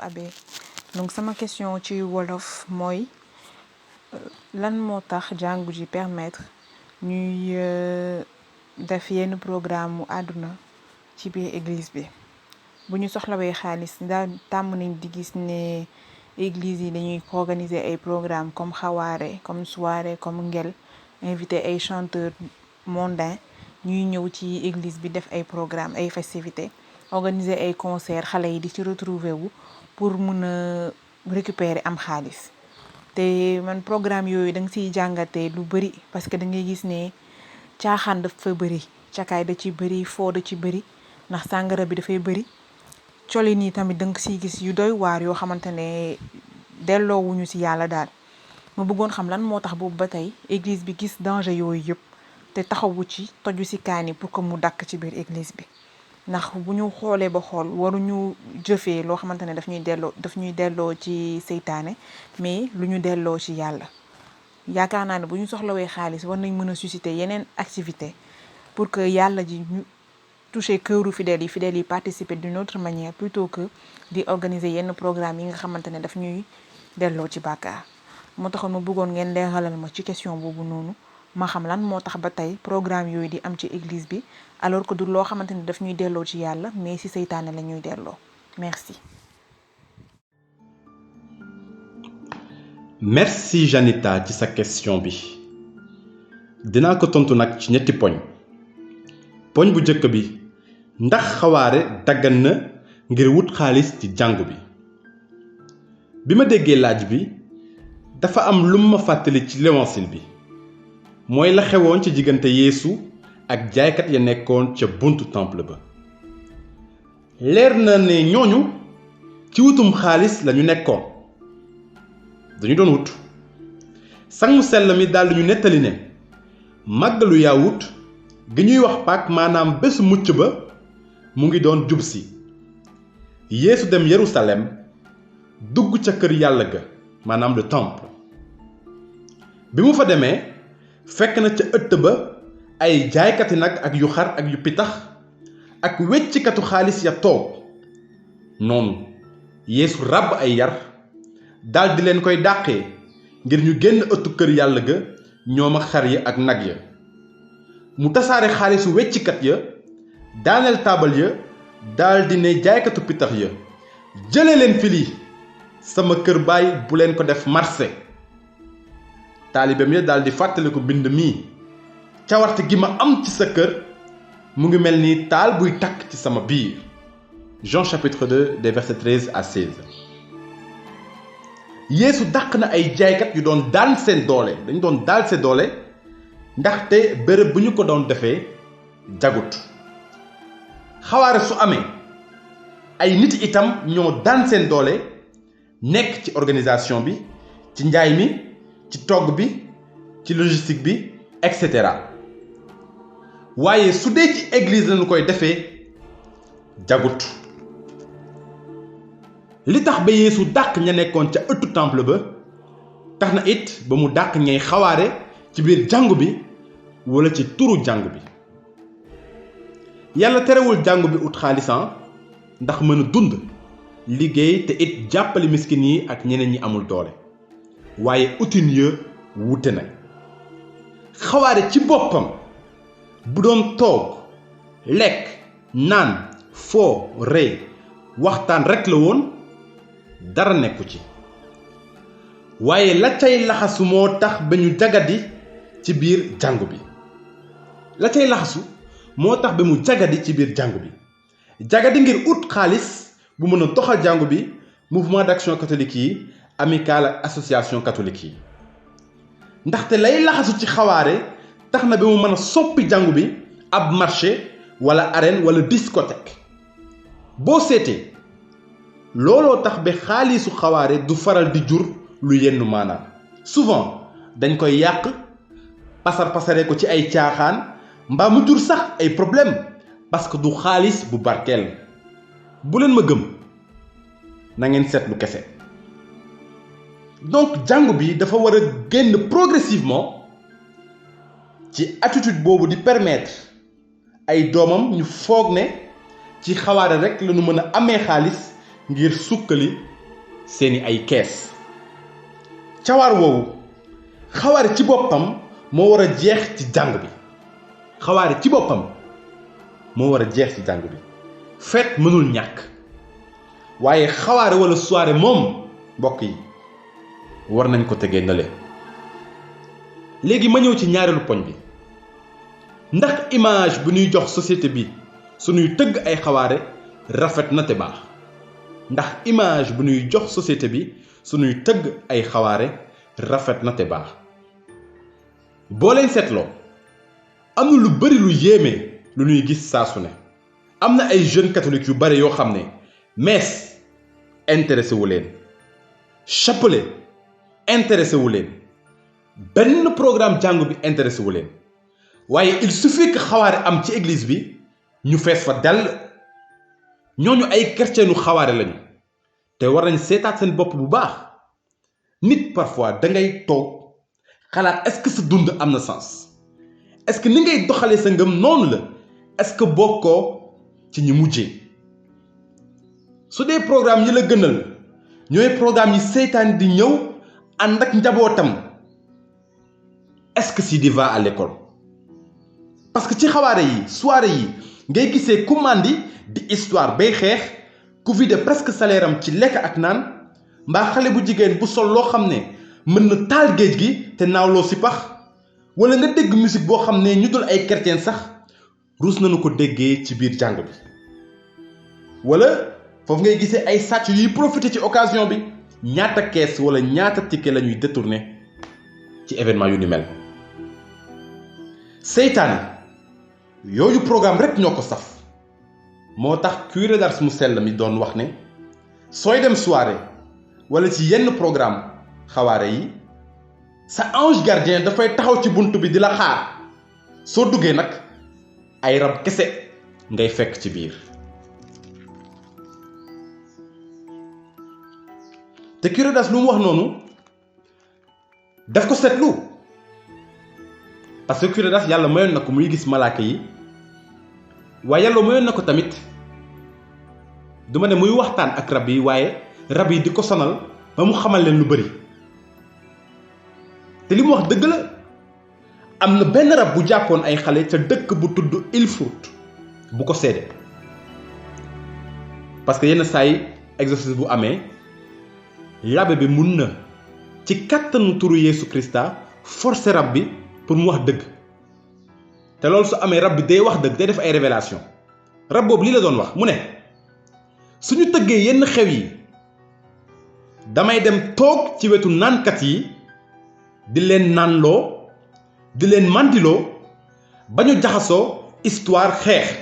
Abbé donc sama question ci wolof mooy lan moo tax jàngu ji permettre ñuy def yenn programme mu àdduna ci biir église bi bu ñu soxlawee xaalis daal tàmm nañ di gis ne église yi dañuy organiser ay programme comme xawaare comme soirée comme ngel invité ay chanteurs mondains ñuy ñëw ci église bi def ay programme ay festivités organiser ay concert xale yi di ci retrouver wu pour mun a récupérer am xaalis te man programme yooyu da nga siy jàngatee lu bëri parce que da ngay gis ne caaxaan daf fa bëri cakaay da ci bëri foo da ci bëri ndax sàngara bi dafay bëri colin yi tamit da nga siy gis yu doy waar yoo xamante ne delloowuñu si yàlla daal ma bëggoon xam lan moo tax boobu ba tey église bi gis danger yooyu yëpp te taxawu ci toju si kaani pour que mu dakk ci biir église bi ndax bu ñu xoolee ba xool waruñu jëfee loo xamante ne daf ñuy delloo ci seytaane mais lu ñu delloo ci yàlla yaakaar naa ne bu ñu soxlawee xaalis war nañ mën a susciter yeneen activité pour que yàlla ji ñu toucher këru fidèles yi participer d'une autre manière plutôt que di organiser yenn programme yi nga xamante ne daf ñuy delloo ci bàkkaar moo taxoon ma bëggoon ngeen leeralal ma ci question boobu noonu ma xam lan moo tax ba tey programme yooyu di am ci église bi alors que du loo xamante ni daf ñuy delloo ci yàlla mais ci seytaane la ñuy delloo merci. merci Janita ci sa question bi dinaa ko tontu nag ci ñetti poñ bu njëkk bi ndax xawaare daggan na ngir wut xaalis ci jàngu bi ma déggee laaj bi dafa am lu ma fàttali ci l'évangile bi mooy la xewoon ci diggante Yeesu ak jaaykat ya nekkoon ca buntu temple ba leer na ne ñooñu ci wutum xaalis lañu nekkoon dañu doon wut sangu sell mi daldi ñu nettali ne màggalu yaawut gi ñuy wax Pâques maanaam bésu mucc ba mu ngi doon jub si Yeesu dem Yerusalem dugg ca kër yàlla ga maanaam le temple bi mu fa demee fekk na ca ëtt ba ay jaaykati nag ak yu xar ak yu pitax ak weccikatu xaalis ya toog noonu Yeesu ràbb ay yar daldi leen koy dàqee ngir ñu génn ëttu kër yàlla ga ñoom ak xar ya ak nag ya mu tasaare xaalisu weccikat ya daaneel taabal ya daldi ne jaaykatu pitax ya jële leen fili sama kër baay bu leen ko def marché taalibeem ya daldi fàttaliku bind mii cawarte gi ma am ci sa kër mu ngi mel ni taal buy takk ci sama biir Jean chapitre 2 des versets 13 à 16 Yeesu dàq na ay jaaykat yu doon daan seen doole dañu doon daal seen doole ndaxte bërëb bu ñu ko doon defee jagut xawaare su amee ay nit itam ñoo daan seen doole nekk ci organisation bi ci njaay mi ci togg bi ci logistique bi etc. waaye su dee ci église lañu koy defee jagut li tax ba Yeesu dàq ña nekkoon ca ëttu temple ba tax na it ba mu dàq ñay xawaare ci biir jàngu bi wala ci turu jàngu bi yàlla terewul jàngu bi ut xaalisan ndax mën a dund liggéey te it jàppale miskin yi ak ñeneen ñi amul doole waaye utin ya wute na xawaare ci boppam bu doon toog lekk naan foo ree waxtaan rekk la woon dara nekku ci waaye la cay laxasu moo tax ba ñu jagadi ci biir jàngu bi la cay laxasu moo tax ba mu jagadi ci biir jàngu bi jagadi ngir ut xaalis bu mën a doxal jàngu bi mouvement d'action catholique yi amicale ak association catholique yi ndaxte lay laxasu ci xawaare tax na ba mu mën a soppi jàngu bi ab marché wala arène wala discothèque boo seetee looloo tax ba xaalisu xawaare du faral di jur lu yenn maanaam souvent dañ koy yàq pasare ko ci ay caaxaan mbaa mu jur sax ay problème parce que du xaalis bu barkeel bu leen ma gëm na ngeen seetlu kese donc jàngu bi dafa war a génn progressivement ci attitude boobu di permettre ay doomam ñu foog ne ci xawaare rek lañu mën a amee xaalis ngir sukkali seeni ay kees. cawaar woowu xawaare ci boppam moo war a jeex ci jàng bi. xawaare ci boppam moo war a jeex ci jàng bi. feet mënul ñàkk waaye xawaare wala soirée moom mbokk yi war nañ ko tegee na leen. léegi ma ñëw ci ñaareelu poñ bi. ndax image bu ñuy jox société bi suñuy tëgg ay xawaare rafet na te baax. ndax image bu ñuy jox société bi suñuy tëgg ay xawaare rafet na te baax. boo leen seetloo am na lu bari lu yéeme lu ñuy gis saa su ne. am na ay jeunes catholiques yu bari yoo xam ne messe intéressé wu leen, chapelet intéressé wu leen, benn programme jàngu bi intéressé wu leen. waaye il suffit que xawaare am ci église bi ñu fees fa dell. ñooñu ay chrétienu xawaare lañu te war nañ seetaat seen bopp bu baax. nit parfois da ngay toog xalaat est-ce que sa dund am na sens, est-ce que ni ngay doxalee sa ngëm noonu la, est-ce que bokkoo ci ñi mujjee. su dee programme yi la gënal ñooy programme yi seytaan di ñëw ànd ak njabootam, est-ce que Sidi va à l'école? parce que ci xawaare yi soirée yi ngay gisee ku màndi di histoire bay xeex, ku vide presque salaire am ci lekk ak naan, mbaa xale bu jigéen bu sol loo xam ne mën na taal géej gi te naawloo si pax, wala nga dégg musique boo xam ne ñu dul ay chrétien sax ruus nañu ko déggee ci biir jàng bi. wala foofu ngay gisee ay sàcc yuy profité ci occasion bi ñaata kees wala ñaata ticket la ñuy détourné ci événement yu ni mel. seytaane yooyu programme rek ñoo ko saf. moo tax curé d'Ars mu sell mi doon wax ne sooy dem soirée wala ci yenn programme xawaare yi sa ange gardien dafay taxaw ci bunt bi di la xaar. soo duggee nag ay rab kese ngay fekk ci biir. te curé d'Ars lu mu wax noonu daf ko seetlu parce que curé d'Ars yàlla mayoon na ko muy gis malaaka yi, waaye yàlla mayoon na ko tamit duma ne muy waxtaan ak rab yi, waaye rab yi di ko sonal ba mu xamal leen lu bari. te li mu wax dëgg la. am na benn rab bu jàppoon ay xale ca dëkk bu tudd Ilfurt bu ko seede, parce que yenn saa yi exorcisme bu amee l'abbé bi mun na ci kattanu turu Yeesu Krista forcer rab bi pour mu wax dëgg. te loolu su amee rab bi day wax dëgg, day def ay révélation. rab boobu lii la doon wax mu ne suñu tëggee yenn xew yi damay dem toog ci wetu naankat yi di leen naanloo, di leen mandiloo ba ñu jaxasoo histoire xeex.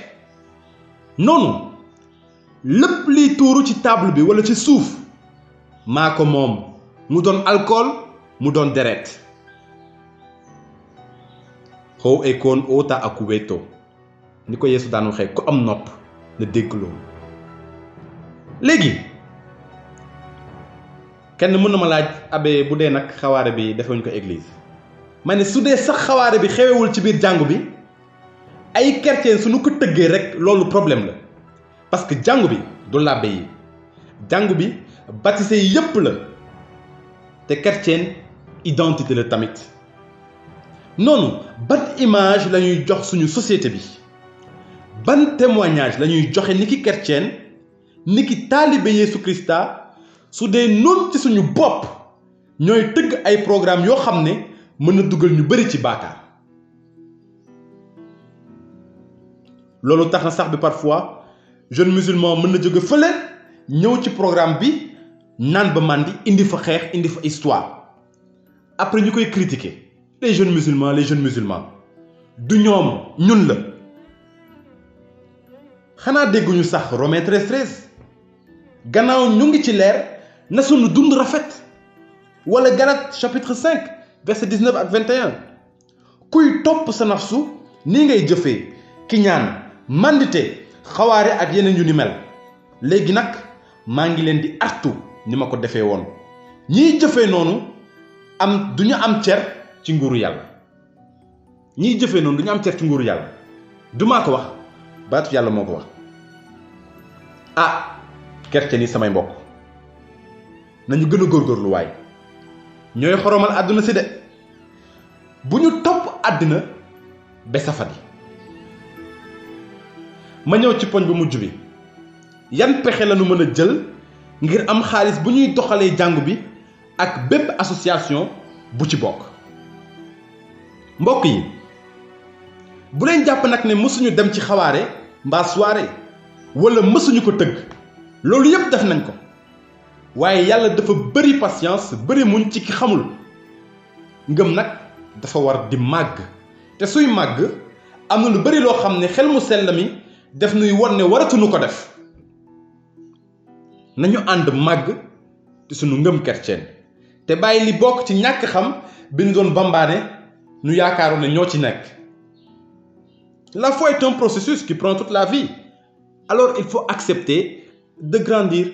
noonu lépp liy tuuru ci table bi wala ci suuf maa ko moom, mu doon alcool mu doon deret. xaw ekoon oota aku weto ni ko Yeesu daan waxee ku am nopp na dégg loolu. léegi kenn mën na ma laaj abbé bu dee nag xawaare bi defuñ ko église. ma ne su dee sax xawaare bi xewewul ci biir jàngu bi ay chrétien suñu ko tëggee rek loolu problème la. parce que jàngu bi du làbbe yi, jàngu bi baptisé yi yépp la te chrétien identité la tamit. noonu ban image la ñuy jox suñu société bi, ban témoignage la ñuy joxe ni ki chrétien ni ki taalibe Yeesu Krista su dee noonu ci suñu bopp ñooy tëgg ay programme yoo xam ne mën na dugal ñu bari ci baakaar. loolu tax na sax bi parfois jeune musulman mën na jóge fële ñëw ci programme bi naan ba màndi indi fa xeex indi fa histoire. après ñu koy critiquer les jeunes musulmans du ñoom ñun la. xanaa dégguñu sax Romains 13 gannaaw ñu ngi ci leer na sunu dund rafet, wala Galates chapitre 5 verset 19 ak 21 kuy topp sa nafsu nii ngay jëfee kiñaan, mandité, xawaare ak yeneen yu ni mel. léegi nag maa ngi leen di artu ni ma ko defee woon. ñiy jëfee noonu duñu am cer ci nguuru yàlla. ñiy jëfee noonu duñu am cer ci nguuru yàlla. du maa ko wax, baatu yàlla moo ko wax. chrétien yi samay mbokk nañu gën a góorgóorlu waay ñooy xoromal àdduna si de bu ñu topp àddina ba safadi. ma ñëw ci poñ bu mujj bi yan pexe lañu mën a jël ngir am xaalis bu ñuy doxalee jàngu bi ak bépp association bu ci bokk. mbokk yi bu leen jàpp nag ne mësuñu dem ci xawaare mbaa soirée wala mësuñu ko tëgg loolu yépp def nañ ko waaye yàlla dafa bëri patience bëri muñ ci ki xamul. ngëm nag dafa war di màgg te suy màgg am na lu bëri loo xam ne xel mu sell mi def nuy won ne waratuñu ko def. nañu ànd màgg ci sunu ngëm chrétien te bàyyi li bokk ci ñàkk xam bi ñu doon bambaane nu yaakaaroon ne ñoo ci nekk. La foi est un processus qui prend toute la vie. Alors il faut accepter de grandir,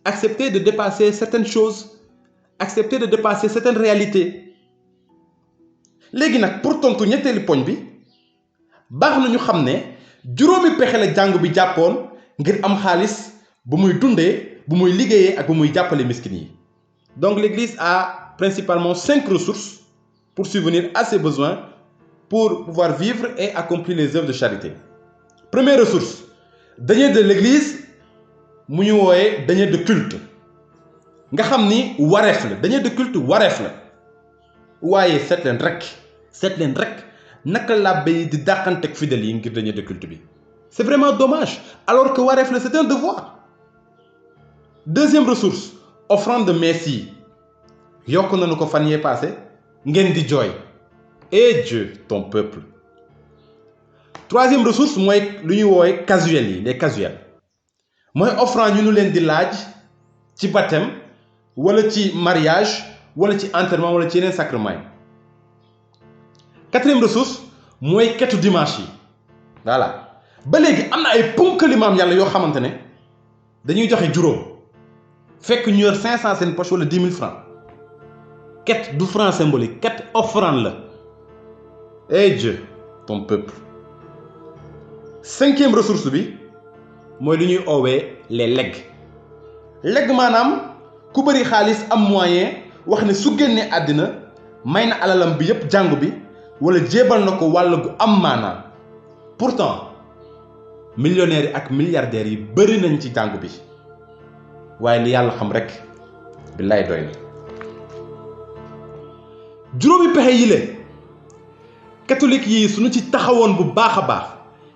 accepter de dépasser certaines choses, accepter de dépasser certaines réalités. léegi nag pour tontu ñetteelu poñ bi baax na ñu xam ne juróomi pexe la jàng bi jàppoon ngir am xaalis bu muy dundee bu muy liggéeyee ak bu muy jàppale miskin yi. Donc l'Église a principalement 5 ressources pour subvenir à ses besoins pour pouvoir vivre et accomplir les œuvres de charité. Première ressource, denier de l'Église mu ñu wooyee denier de culte nga xam ni wareef la denier de culte wareef la waaye seet leen rek naka làbbe yi di dàqanteeg fidèles yi ngir denier de culte bi. C'est vraiment dommage alors que wareef la c'est un devoir. Deuxième ressource, offrande de messe yi yokk nañu ko fan yee passé ngeen di jooy. Et Dieu, ton peuple. Troisième ressource mooy lu ñuy woowee casuels yi les casuels mooy offrande ñu nu leen di laaj ci baptême wala ci mariage wala ci enterrement wala ci yeneen sacrement yi. Quatrième ressource mooy ketu dimanche yi voilà ba léegi am na ay ponkali maam yàlla yoo xamante ne dañuy joxe juróom fekk ñu yor 500 seen poche wala 10 000 francs. Ket du franc symbolique ket offrande la. Et Dieu, ton peuple. Cinquième ressource bi mooy lu ñuy oowee les legs. leg maanaam ku bëri xaalis am moyen wax ne su génnee àddina may na alalam bi yépp jàngu bi wala jébal na ko wàll gu am maanaam. Pourtant millionnaires yi ak milliardaires yi bëri nañ ci jàngu bi waaye li yàlla xam rek billaay doy na. juróomi pexe yi le catholique yi suñu ci taxawoon bu baax a baax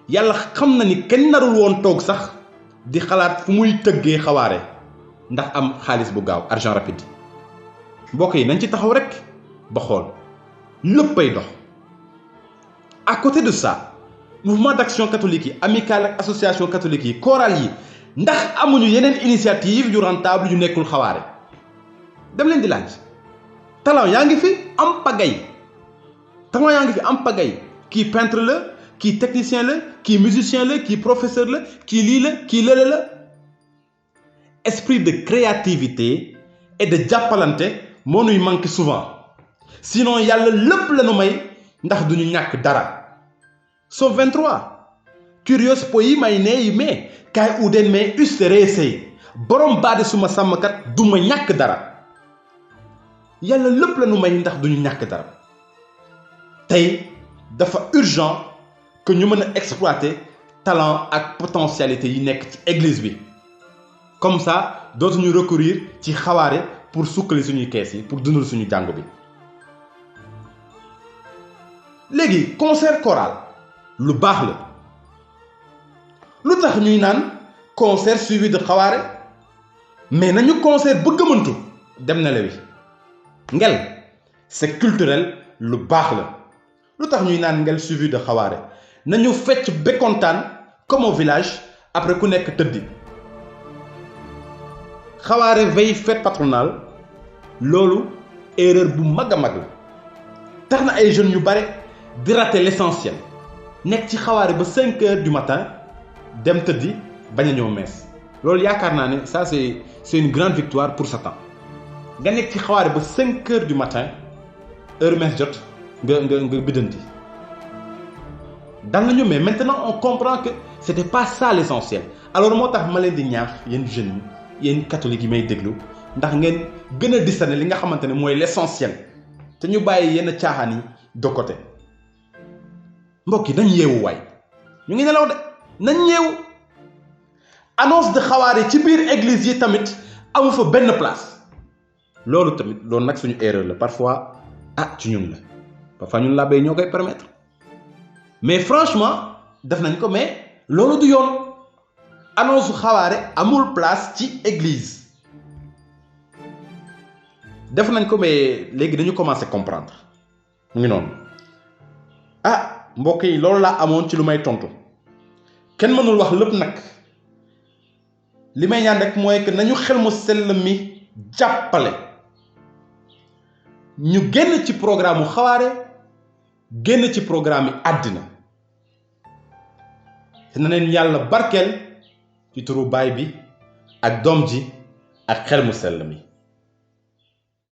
yàlla xam na ni kenn narul woon toog sax di xalaat fu muy tëggee xawaare ndax am xaalis bu gaaw argent rapide. mbokk yi nañ ci taxaw rek ba xool léppay dox. À côté de ça mouvement d'action catholique yi amicale ak association catholique yi chorale yi ndax amuñu yeneen initiative yu rentable yu nekkul xawaare. dem leen di laaj talent yaa ngi fi am pagay kii peintre la kii technicien la kii musicien la kii professeur la kii lii la kii lële la. Esprit de créativité et de jàppalante moo nuy manqué souvent sinon yàlla lépp la nu may ndax duñu ñàkk dara. Psaume 23 curios poi may neeyi mais kaay uden mais ustereesey borom baade suma sàmmkat duma ñàkk dara. yàlla lépp la nu may ndax duñu ñàkk dara. tey dafa urgent que ñu mën a exploiter talent ak potentialité yi nekk ci église bi comme ça dootuñu recourir ci xawaare pour sukkali suñuy kees yi pour dundal suñu jàng bi. léegi concert choral lu baax la lu tax ñuy naan concert suivi de xawaare mais nañu concert ba gëmantu dem na lewi ngel c'est culturel lu baax la. lu tax ñuy naan ngel suivi de xawaare nañu fecc bekkontaan comme au village après ku nekk tëddi. xawaare veille fête patronale loolu erreur bu mag a mag la tax na ay jeunes yu bare di rater l'essentiel nekk ci xawaare ba 5 heures du matin dem tëddi bañ a ñëw mees. loolu yaakaar naa ne ça c'est une grande victoire pour Satan nga nekk ci xawaare ba 5 heures du matin heure mees jot nga biddanti dal nañu mais maintenant on comprend que c'était pas ça l'essentiel. alors moo tax ma leen di ñaax yéen jeunes yi yéen catholiques yi may déglu ndax ngeen gën a discerner li nga xamante ne mooy l'essentiel te ñu bàyyi yenn caaxaan yi de côté mbokk yi nañ yeewu waay ñu ngi nelaw de nañ yeewu annonce de xawaare ci biir église yi tamit amu fa benn place loolu tamit loolu nag suñu erreur la parfois ci ñun la parfois ñun làbbe ñoo koy permettre mais franchement def nañ ko mais loolu du yoon annonce xawaare amul place ci église def nañ ko mais léegi dañu commencé comprendre mu ngi noonu mbokk yi loolu laa amoon ci lu may tontu kenn mënul wax lépp nag li may ñaan rek mooy que nañu xel mu sell mi jàppale ñu génn ci programme mu xawaare génn ci programme yi àddina te na leen yàlla barkeel ci turu baay bi ak doom ji ak xel mu sell mi